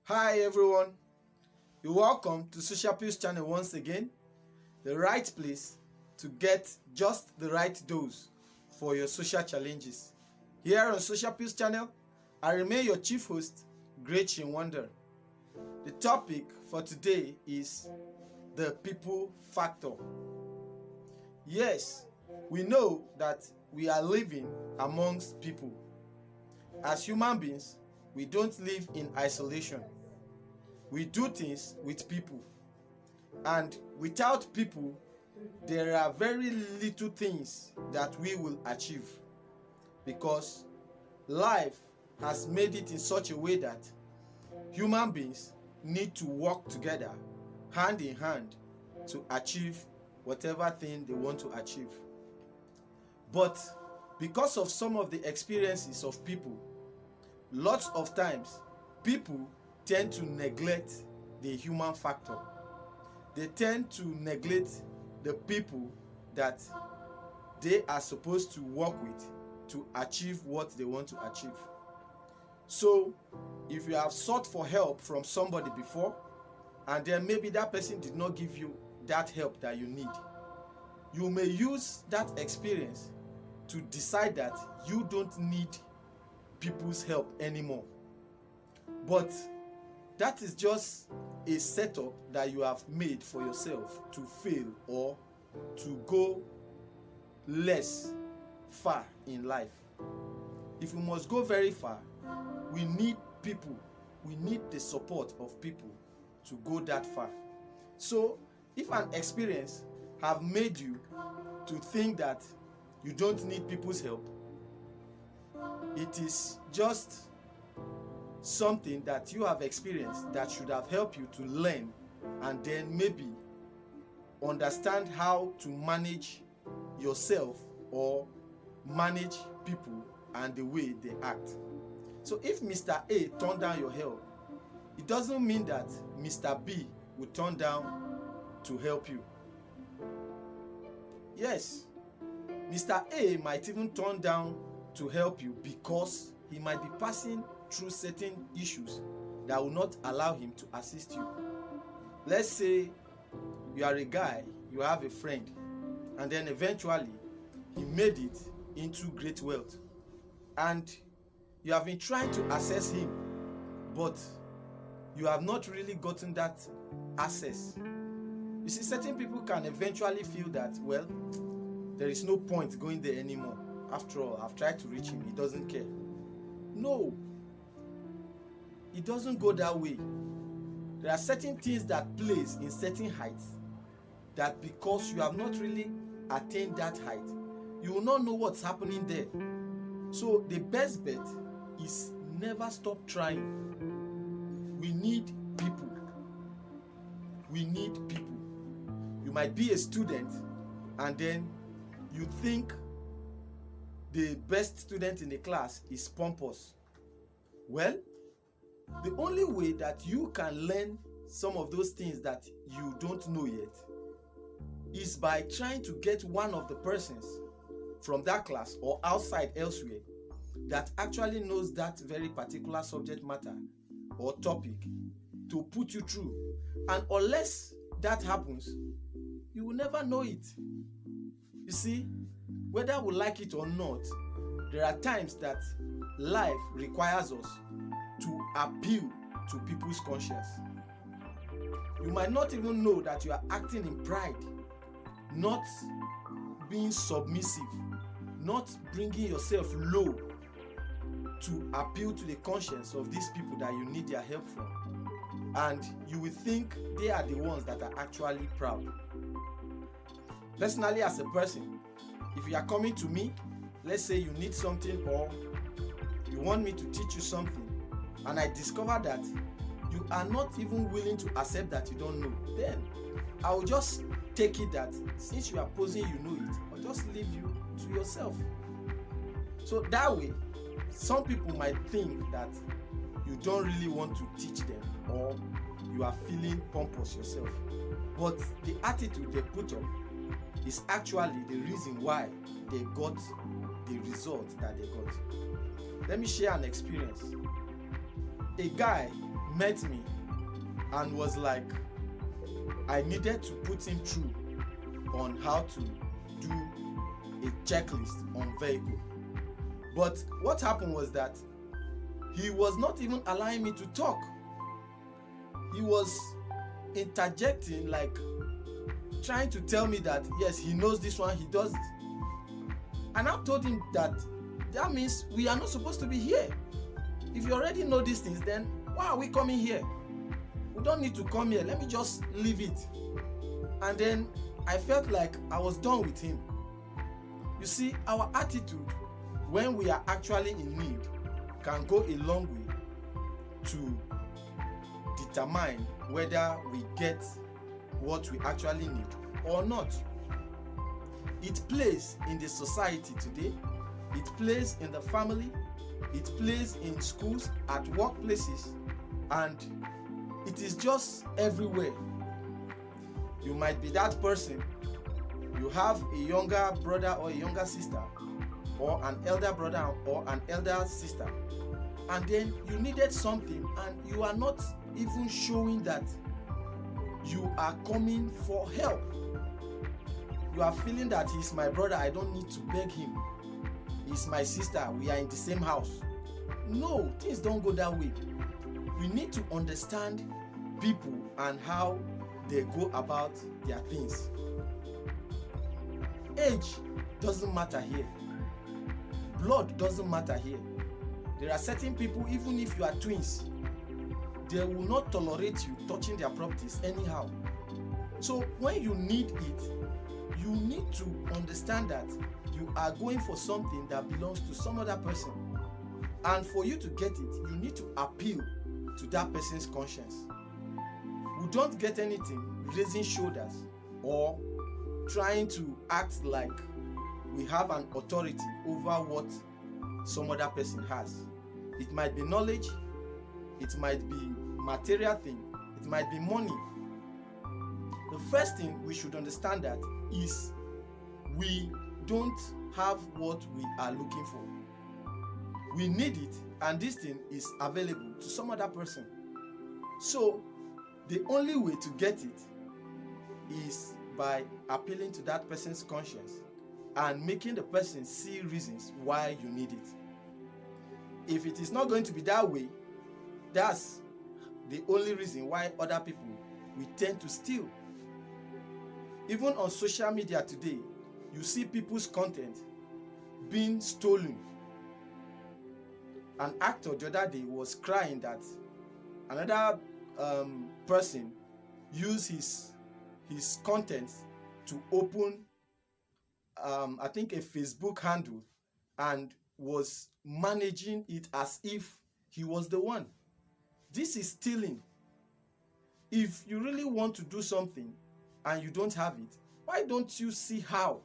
Hi everyone, you're welcome to Social Pills channel once again, the right place to get just the right dose for your social challenges. Here on Social Pills channel, I remain your chief host, Great Wonder. The topic for today is the people factor. Yes, we know that we are living amongst people. As human beings, we don't live in isolation. We do things with people, and without people there are very little things that we will achieve, because life has made it in such a way that human beings need to work together hand in hand to achieve whatever thing they want to achieve. But because of some of the experiences of people, lots of times people tend to neglect the human factor. They tend to neglect the people that they are supposed to work with to achieve what they want to achieve. So if you have sought for help from somebody before, and then maybe that person did not give you that help that you need, you may use that experience to decide that you don't need people's help anymore. But that is just a setup that you have made for yourself to fail or to go less far in life. If we must go very far, we need people. We need the support of people to go that far. So if an experience have made you to think that you don't need people's help, it is just something that you have experienced that should have helped you to learn and then maybe understand how to manage yourself or manage people and the way they act. So if Mr. A turned down your help, it doesn't mean that Mr. B will turn down to help you. Yes, Mr. A might even turn down to help you because he might be passing through certain issues that will not allow him to assist you. Let's say you are a guy, you have a friend, and then eventually he made it into great wealth, and you have been trying to access him, but you have not really gotten that access. You see, certain people can eventually feel that, well, there is no point going there anymore. After all, I've tried to reach him, he doesn't care. No, it doesn't go that way. There are certain things that place in certain heights that because you have not really attained that height, you will not know what's happening there. So the best bet is never stop trying. We need people. We need people. You might be a student and then you think the best student in the class is pompous. Well, the only way that you can learn some of those things that you don't know yet is by trying to get one of the persons from that class or outside elsewhere that actually knows that very particular subject matter or topic to put you through. And unless that happens, you will never know it. You see, whether we like it or not, there are times that life requires us to appeal to people's conscience. You might not even know that you are acting in pride, not being submissive, not bringing yourself low to appeal to the conscience of these people that you need their help from. And you will think they are the ones that are actually proud. Personally, as a person, if you are coming to me, let's say you need something or you want me to teach you something, and I discover that you are not even willing to accept that you don't know, then I will just take it that since you are posing you know it, I'll just leave you to yourself. So that way, some people might think that you don't really want to teach them or you are feeling pompous yourself. But the attitude they put up is actually the reason why they got the result that they got. Let me share an experience. A guy met me and was like, I needed to put him through on how to do a checklist on vehicle. But what happened was that he was not even allowing me to talk. He was interjecting, like trying to tell me that yes, he knows this one, he does it. And I told him that means we are not supposed to be here. If you already know these things, then why are we coming here? We don't need to come here. Let me just leave it. And then I felt like I was done with him. You see, our attitude when we are actually in need can go a long way to determine whether we get what we actually need or not. It plays in the society today, it plays in the family, it plays in schools, at workplaces, and it is just everywhere. You might be that person. You have a younger brother or a younger sister, or an elder brother or an elder sister, and then you needed something and you are not even showing that you are coming for help. You are feeling that he's my brother, I don't need to beg him. He's my sister, we are in the same house. No, things don't go that way. We need to understand people and how they go about their things. Age doesn't matter here. Blood doesn't matter here. There are certain people, even if you are twins, they will not tolerate you touching their properties anyhow. So when you need it, you need to understand that you are going for something that belongs to some other person. And for you to get it, you need to appeal to that person's conscience. We don't get anything raising shoulders or trying to act like we have an authority over what some other person has. It might be knowledge, it might be material thing, it might be money. The first thing we should understand that is we don't have what we are looking for. We need it, and this thing is available to some other person. So the only way to get it is by appealing to that person's conscience and making the person see reasons why you need it. If it is not going to be that way, that's the only reason why other people will tend to steal. Even on social media today, you see people's content being stolen. An actor the other day was crying that another person used his content to open I think a Facebook handle and was managing it as if he was the one. This is stealing. If you really want to do something and you don't have it, why don't you see how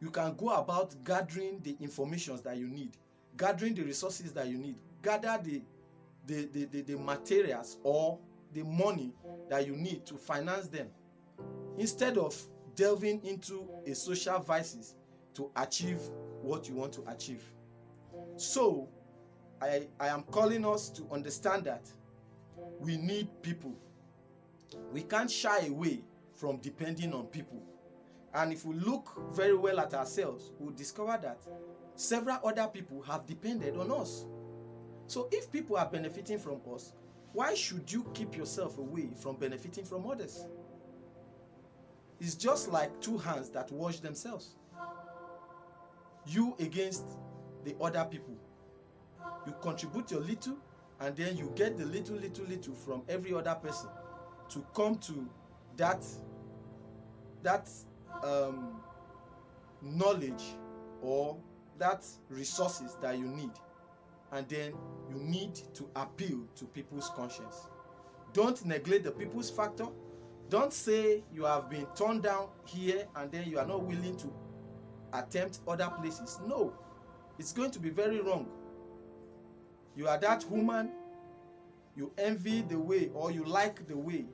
you can go about gathering the information that you need, gathering the resources that you need, gather the materials or the money that you need to finance them, instead of delving into a social vices to achieve what you want to achieve. So I am calling us to understand that we need people. We can't shy away from depending on people. And if we look very well at ourselves, we'll discover that several other people have depended on us. So if people are benefiting from us, why should you keep yourself away from benefiting from others? It's just like two hands that wash themselves. You against the other people. You contribute your little, and then you get the little from every other person to come to that knowledge or that resources that you need. And then you need to appeal to people's conscience. Don't neglect the people's factor. Don't say you have been turned down here and then you are not willing to attempt other places. No, it's going to be very wrong. You are that woman, you envy the way or you like the way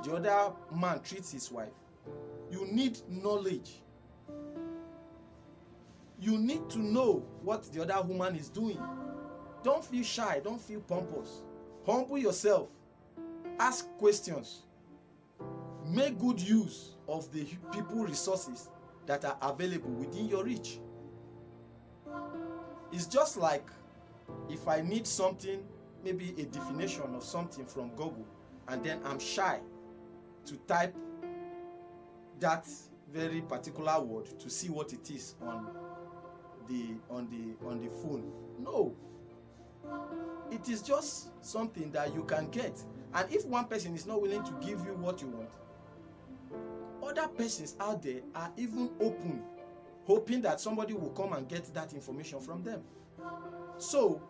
the other man treats his wife. You need knowledge. You need to know what the other woman is doing. Don't feel shy, don't feel pompous. Humble yourself Ask questions. Make good use of the people resources that are available within your reach. It's just like if I need something, maybe a definition of something from Google, and then I'm shy to type that very particular word to see what it is on the phone. No. It is just something that you can get. And if one person is not willing to give you what you want, other persons out there are even open, hoping that somebody will come and get that information from them. So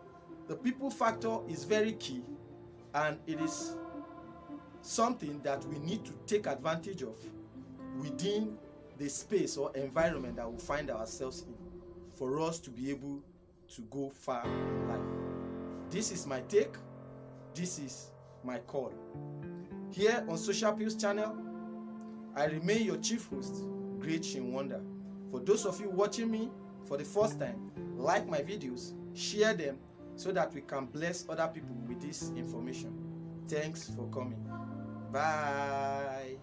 the people factor is very key, and it is something that we need to take advantage of within the space or environment that we find ourselves in for us to be able to go far in life. This is my take. This is my call. Here on Social Pills channel, I remain your chief host, Great Chinwonder. For those of you watching me for the first time, like my videos, share them so that we can bless other people with this information. Thanks for coming. Bye.